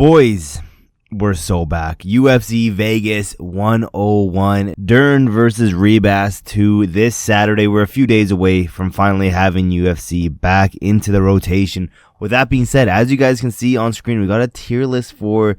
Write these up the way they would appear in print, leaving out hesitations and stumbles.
Boys, we're so back. UFC Vegas 101. Dern versus Ribas 2 this Saturday. We're a few days away from finally having UFC back into the rotation. With that being said, as you guys can see on screen, we got a tier list for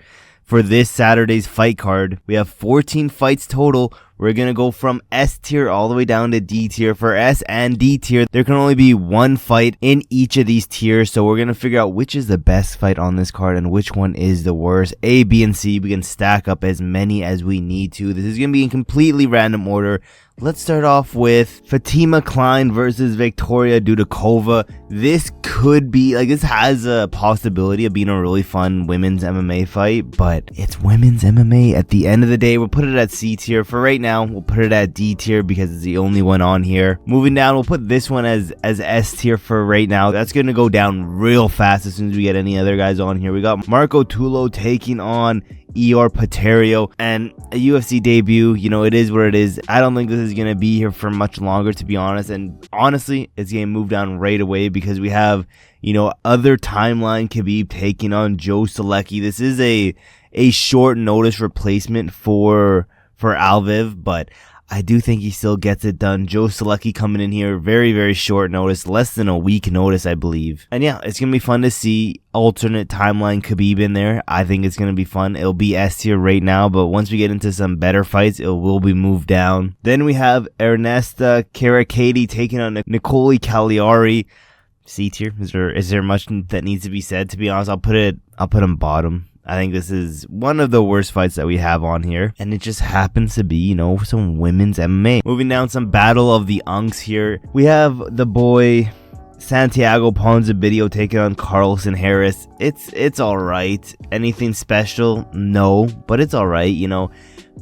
this Saturday's fight card. We have 14 fights total. We're going to go from S tier all the way down to D tier. For S and D tier, there can only be one fight in each of these tiers. So we're going to figure out which is the best fight on this card and which one is the worst. A, B, and C. We can stack up as many as we need to. This is going to be in completely random order. Let's start off with Fatima Klein versus Victoria Dudakova. This could be, this has a possibility of being a really fun women's MMA fight, but it's women's MMA. At the end of the day, we'll put it at C tier. For right now, we'll put it at D tier because it's the only one on here. Moving down, we'll put this one as S tier for right now. That's going to go down real fast as soon as we get any other guys on here. We got Marco Tulo taking on Ior Paterio, and a UFC debut. It is what it is. I don't think this is going to be here for much longer, to be honest, and honestly, it's going to move down right away because we have, other timeline Khabib taking on Joe Solecki. This is a short notice replacement for Alviv, but I do think he still gets it done. Joe Solecki coming in here, very, very short notice, less than a week notice, I believe. And yeah, it's going to be fun to see alternate timeline Khabib in there. I think it's going to be fun. It'll be S tier right now, but once we get into some better fights, it will be moved down. Then we have Ernesta Karakady taking on Nicole Cagliari. C tier. Is there much that needs to be said? To be honest, I'll put him bottom. I think this is one of the worst fights that we have on here, and it just happens to be, some women's MMA. Moving down, some battle of the unks here. We have the boy Santiago Ponzinibbio taking on Carlson Harris. It's all right. Anything special? No, but it's all right.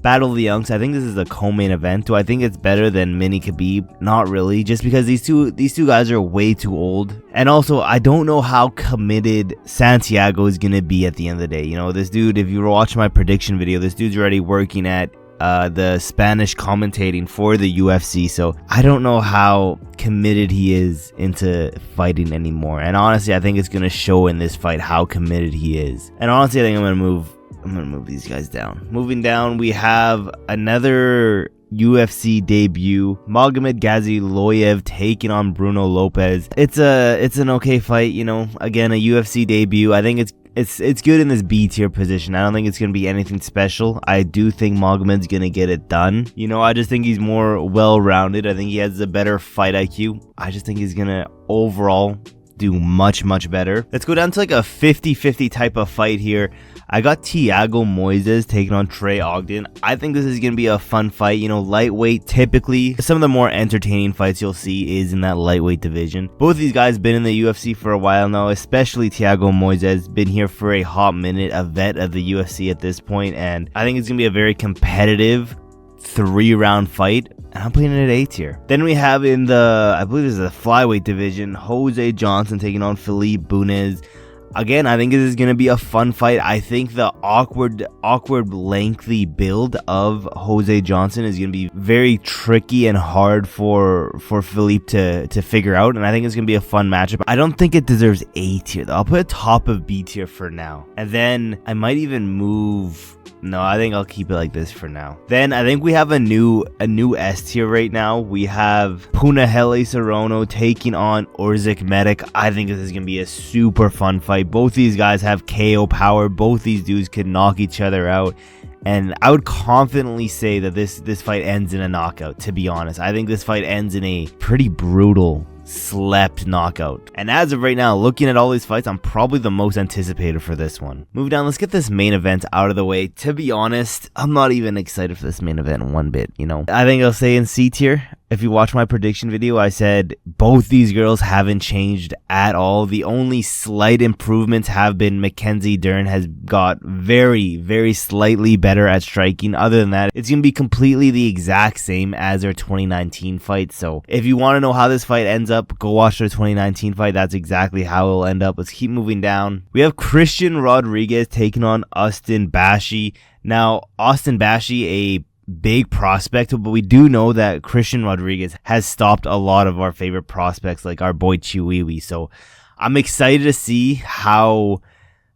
Battle of the Unks. I think this is a co-main event. Do I think it's better than Mini Khabib? Not really, just because these two guys are way too old. And also, I don't know how committed Santiago is going to be at the end of the day. This dude, if you were watching my prediction video, this dude's already working at the Spanish commentating for the UFC. So I don't know how committed he is into fighting anymore. And honestly, I think it's going to show in this fight how committed he is. And honestly, I think I'm going to move these guys down. Moving down, we have another UFC debut, Magomed Gazieloyev taking on Bruno Lopez. It's an okay fight, again, a UFC debut. I think it's good in this B tier position. I don't think it's going to be anything special. I do think Magomed's going to get it done. I just think he's more well-rounded. I think he has a better fight IQ. I just think he's going to overall do much, much better. Let's go down to a 50-50 type of fight here. I got Thiago Moises taking on Trey Ogden. I think this is going to be a fun fight. Lightweight, typically, some of the more entertaining fights you'll see is in that lightweight division. Both these guys been in the UFC for a while now, especially Thiago Moises, been here for a hot minute, a vet of the UFC at this point, and I think it's going to be a very competitive 3-round fight. And I'm putting it at A tier. Then we have in I believe this is the flyweight division, Jose Johnson taking on Philippe Bunez. Again, I think this is going to be a fun fight. I think the awkward, lengthy build of Jose Johnson is going to be very tricky and hard for Philippe to figure out. And I think it's going to be a fun matchup. I don't think it deserves A tier, though. I'll put it top of B tier for now. And then I might even move... No, I think I'll keep it like this for now. Then I think we have a new S tier right now. We have Punahele Soriano taking on Orzic Medić. I think this is going to be a super fun fight. Both these guys have KO power. Both these dudes could knock each other out. And I would confidently say that this fight ends in a knockout, to be honest. I think this fight ends in a pretty brutal slept knockout. And as of right now, looking at all these fights, I'm probably the most anticipated for this one. Move down, let's get this main event out of the way. To be honest, I'm not even excited for this main event one bit, I think I'll stay in C tier. If you watch my prediction video, I said both these girls haven't changed at all. The only slight improvements have been Mackenzie Dern has got very, very slightly better at striking. Other than that, it's going to be completely the exact same as their 2019 fight. So if you want to know how this fight ends up, go watch their 2019 fight. That's exactly how it'll end up. Let's keep moving down. We have Christian Rodriguez taking on Austin Bashi. Now, Austin Bashi, a big prospect, but we do know that Christian Rodriguez has stopped a lot of our favorite prospects like our boy Chiwiwi. So I'm excited to see how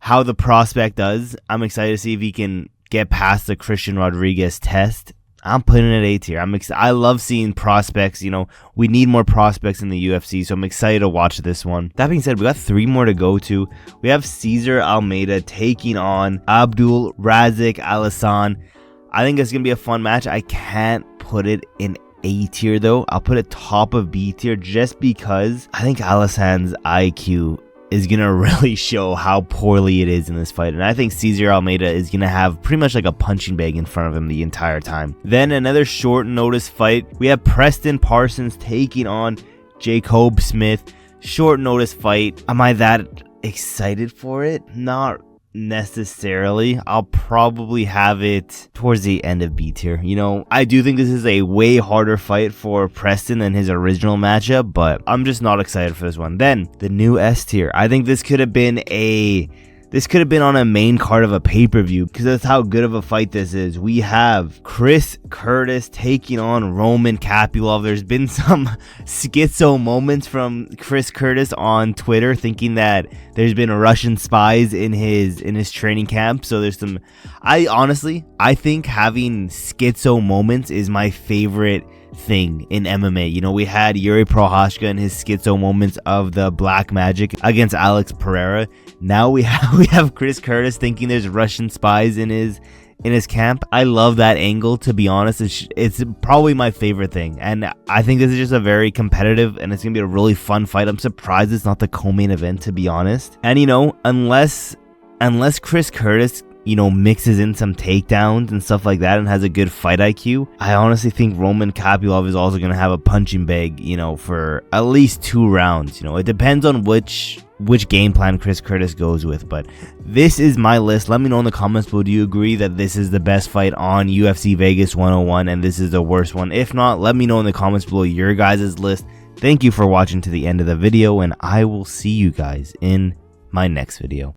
how the prospect does. I'm excited to see if he can get past the Christian Rodriguez test. I'm putting it A tier. I love seeing prospects. You know, we need more prospects in the UFC, so I'm excited to watch this one. That being said, we got 3 more to go to. We have Cesar Almeida taking on Abdul, Razak, Alhassan. I think it's going to be a fun match. I can't put it in A tier though. I'll put it top of B tier just because I think Alhassan's IQ is going to really show how poorly it is in this fight. And I think Cesar Almeida is going to have pretty much like a punching bag in front of him the entire time. Then another short notice fight. We have Preston Parsons taking on Jacob Smith. Short notice fight. Am I that excited for it? Not necessarily. I'll probably have it towards the end of B tier. You know, I do think this is a way harder fight for Preston than his original matchup, but I'm just not excited for this one. Then the new S tier. I think this could have been on a main card of a pay-per-view because that's how good of a fight this is. We have Chris Curtis taking on Roman Kopylov. There's been some schizo moments from Chris Curtis on Twitter thinking that there's been Russian spies in his training camp. So there's some, I think having schizo moments is my favorite thing in MMA. You know, we had Yuri Prohashka in his schizo moments of the Black Magic against Alex Pereira. Now we have Chris Curtis thinking there's Russian spies in his camp. I love that angle, to be honest. It's probably my favorite thing, and I think this is just a very competitive and it's gonna be a really fun fight. I'm surprised it's not the co-main event, to be honest. And you know, unless Chris Curtis, you know, mixes in some takedowns and stuff like that and has a good fight IQ, I honestly think Roman Kopylov is also going to have a punching bag, you know, for at least 2 rounds. You know, it depends on which game plan Chris Curtis goes with, but this is my list. Let me know in the comments below, do you agree that this is the best fight on UFC Vegas 101 and this is the worst one? If not, let me know in the comments below your guys' list. Thank you for watching to the end of the video, and I will see you guys in my next video.